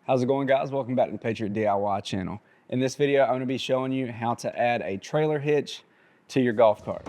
How's it going, guys? Welcome back to the Patriot DIY channel. In this video, I'm going to be showing you how to add a trailer hitch to your golf cart.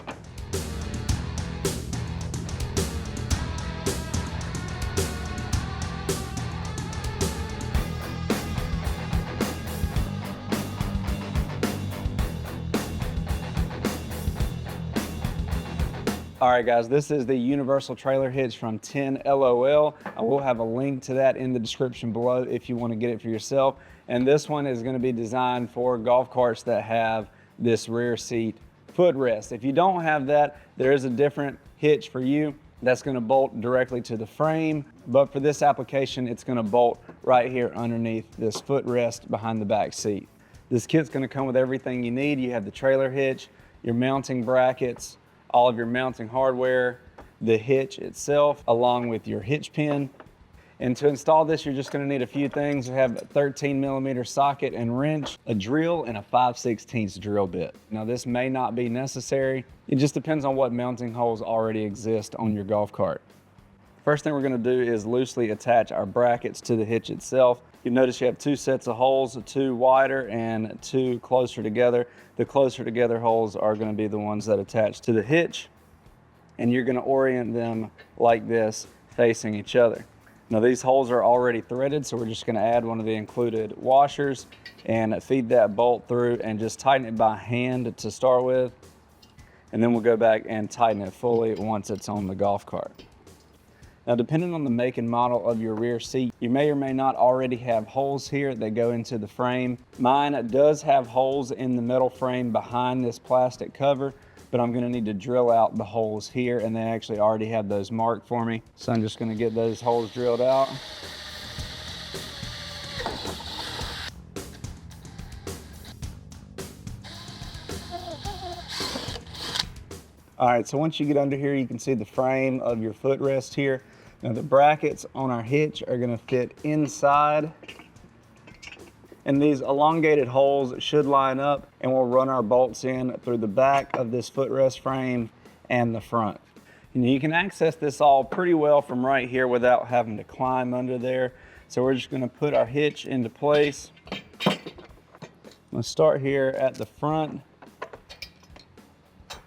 All right, guys, this is the universal trailer hitch from 10LOL. I will have a link to that in the description below if you want to get it for yourself. And this one is going to be designed for golf carts that have this rear seat footrest. If you don't have that, there is a different hitch for you that's going to bolt directly to the frame. But for this application, it's going to bolt right here underneath this footrest behind the back seat. This kit's going to come with everything you need. You have the trailer hitch, your mounting brackets, all of your mounting hardware, the hitch itself, along with your hitch pin. And to install this, you're just gonna need a few things. You have a 13mm socket and wrench, a drill, and a 5/16 drill bit. Now, this may not be necessary. It just depends on what mounting holes already exist on your golf cart. First thing we're gonna do is loosely attach our brackets to the hitch itself. You'll notice you have two sets of holes, two wider and two closer together. The closer together holes are gonna be the ones that attach to the hitch, and you're gonna orient them like this, facing each other. Now, these holes are already threaded, so we're just gonna add one of the included washers and feed that bolt through and just tighten it by hand to start with. And then we'll go back and tighten it fully once it's on the golf cart. Now, depending on the make and model of your rear seat, you may or may not already have holes here that go into the frame. Mine does have holes in the metal frame behind this plastic cover, but I'm gonna need to drill out the holes here, and they actually already have those marked for me. So I'm just gonna get those holes drilled out. All right, so once you get under here, you can see the frame of your footrest here. Now, the brackets on our hitch are gonna fit inside, and these elongated holes should line up, and we'll run our bolts in through the back of this footrest frame and the front. And you can access this all pretty well from right here without having to climb under there. So we're just gonna put our hitch into place. I'm gonna start here at the front,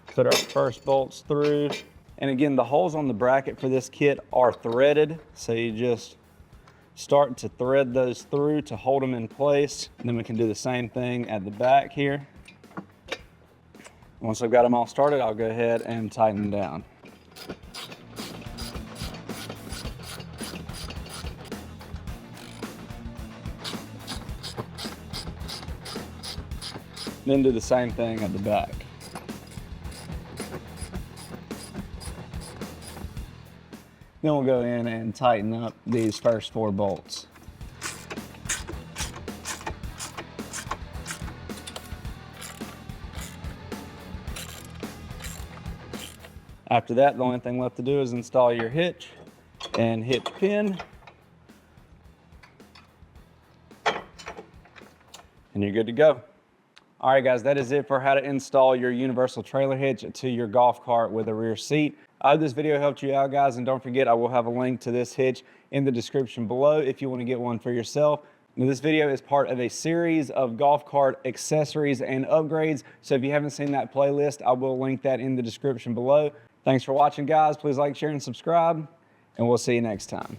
put our first bolts through. And again, the holes on the bracket for this kit are threaded, so you just start to thread those through to hold them in place. And then we can do the same thing at the back here. Once I've got them all started, I'll go ahead and tighten them down. Then do the same thing at the back. Then we'll go in and tighten up these first 4 bolts. After that, the only thing left to do is install your hitch and hitch pin, and you're good to go. All right, guys, that is it for how to install your universal trailer hitch to your golf cart with a rear seat. I hope this video helped you out, guys, and don't forget, I will have a link to this hitch in the description below if you want to get one for yourself. Now, this video is part of a series of golf cart accessories and upgrades, so if you haven't seen that playlist, I will link that in the description below. Thanks for watching, guys. Please like, share, and subscribe, and we'll see you next time.